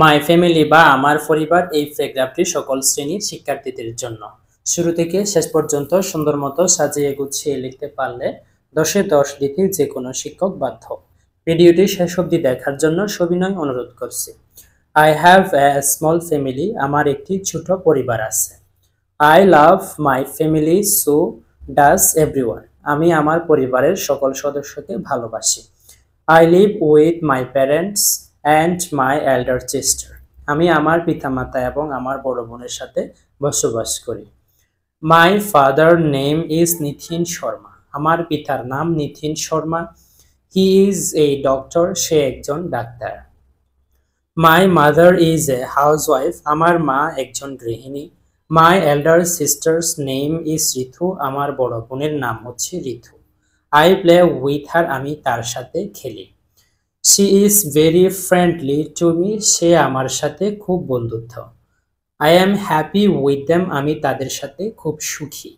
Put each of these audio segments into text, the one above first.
My family বা আমার পরিবার এই প্যারাগ্রাফটি সকল শ্রেণীর শিক্ষার্থীদের জন্য। শুরু থেকে শেষ পর্যন্ত সুন্দর মতো সাজিয়ে গুছিয়ে লিখতে পারলে 10-এ 10 দিতে যে কোনো শিক্ষক বাধ্য। ভিডিওটি শেষ অবধি দেখার জন্য সবিনয় অনুরোধ করছি। I have a small family, আমার একটি ছোট পরিবার আছে। I love my family, so does everyone, আমি আমার পরিবারের সকল সদস্যকে ভালোবাসি। I live with my parents and my elder sister. আমি আমার পিতামাতা এবং আমার বড় বোনের সাথে বসবাস করি। My father name is Nitin Sharma. আমার পিতার নাম Nitin Sharma. He is a doctor. সে একজন doctor. My mother is a housewife. আমার মা একজন গৃহিণী। My elder sister's name is ঋতু। আমার বড় বোনের নাম হচ্ছে ঋতু। I play with her. আমি তার সাথে খেলি। She is very friendly to me. সে আমার সাথে খুব বন্ধুত্ব। I am happy with them. আমি তাদের সাথে খুব সুখী।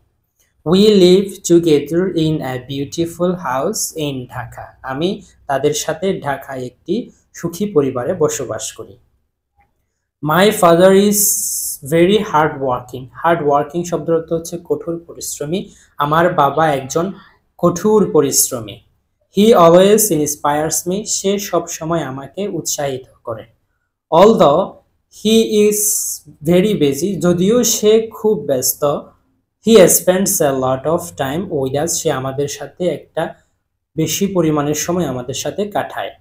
We live together in a beautiful house in Dhaka. আমি তাদের সাথে ঢাকায় একটি সুখী পরিবারে বসবাস করি। My father is very hard working. Hard working শব্দের অর্থ হচ্ছে কঠোর পরিশ্রমী। আমার বাবা একজন কঠোর পরিশ্রমী। He always inspires me. সে সব সময় আমাকে উৎসাহিত করে। Although he is very busy, যদিও সে খুব ব্যস্ত, he spends a lot of time with us. সে আমাদের সাথে একটা বেশি পরিমাণের সময় আমাদের সাথে কাটায়।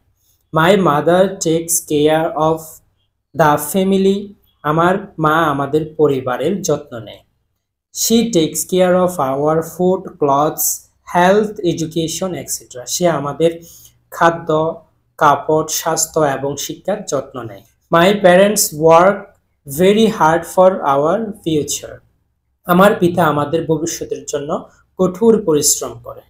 My mother takes care of the family. আমার মা আমাদের পরিবারের যত্ন নেয়। She takes care of our food, clothes, health, education, etc. সে আমাদের খাদ্য, কাপড়, স্বাস্থ্য এবং শিক্ষার যত্ন নেয়। My parents work very hard for our future. আমার পিতা আমাদের ভবিষ্যতের জন্য কঠোর পরিশ্রম করে।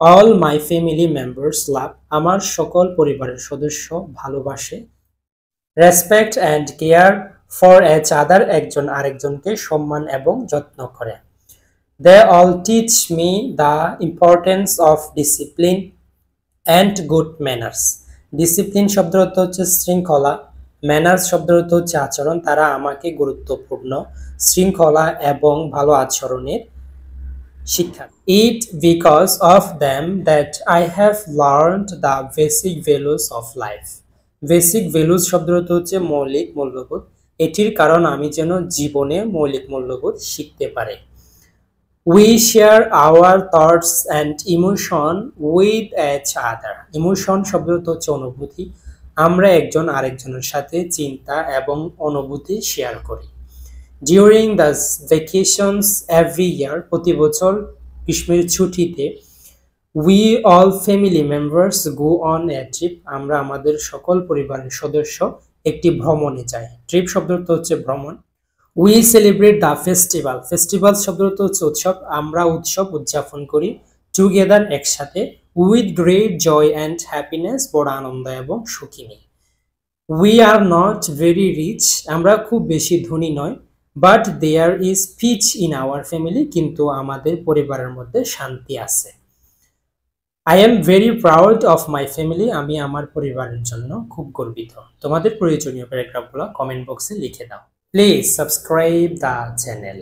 All my family members love. আমার সকল পরিবারের সদস্য ভালোবাসে। Respect and care for each other. একজন আরেকজনকে সম্মান এবং যত্ন করে। They all teach me the importance of discipline and good manners. Discipline শব্দের অর্থ হচ্ছে শৃঙ্খলা, ম্যানার্স শব্দের অর্থ হচ্ছে আচরণ। তারা আমাকে গুরুত্বপূর্ণ শৃঙ্খলা এবং ভালো আচরণের শিক্ষা। It because of them that I have learned the basic values of life. Basic values শব্দের অর্থ হচ্ছে মৌলিক মূল্যবোধ। এটির কারণ আমি যেন জীবনে মৌলিক মূল্যবোধ শিখতে পারি। We share our thoughts and emotion with each other. Emotion শব্দের অর্থ হচ্ছে অনুভূতি। আমরা একজন আরেকজনের সাথে চিন্তা এবং অনুভূতি শেয়ার করি। During the vacations every year, প্রতি বছর গ্রীষ্মের ছুটিতে, we all family members go on a trip. আমরা আমাদের সকল পরিবারের সদস্য একটি ভ্রমণে যাই। ট্রিপ শব্দের অর্থ হচ্ছে ভ্রমণ। We celebrate the festival. Festival শব্দের অর্থ হচ্ছে উৎসব। আমরা উৎসব উদযাপন করি together একসাথে, with great joy and happiness, বড় আনন্দ এবং সুখী নিয়ে। We are not very rich. আমরা খুব বেশি ধনী নয়, but there is peace in our family. কিন্তু আমাদের পরিবারের মধ্যে শান্তি আছে। I am very proud of my family. আমি আমার পরিবারের জন্য খুব গর্বিত। তোমাদের প্রয়োজনীয় প্যারাগ্রাফগুলো কমেন্ট বক্সে লিখে দাও। Please subscribe the channel.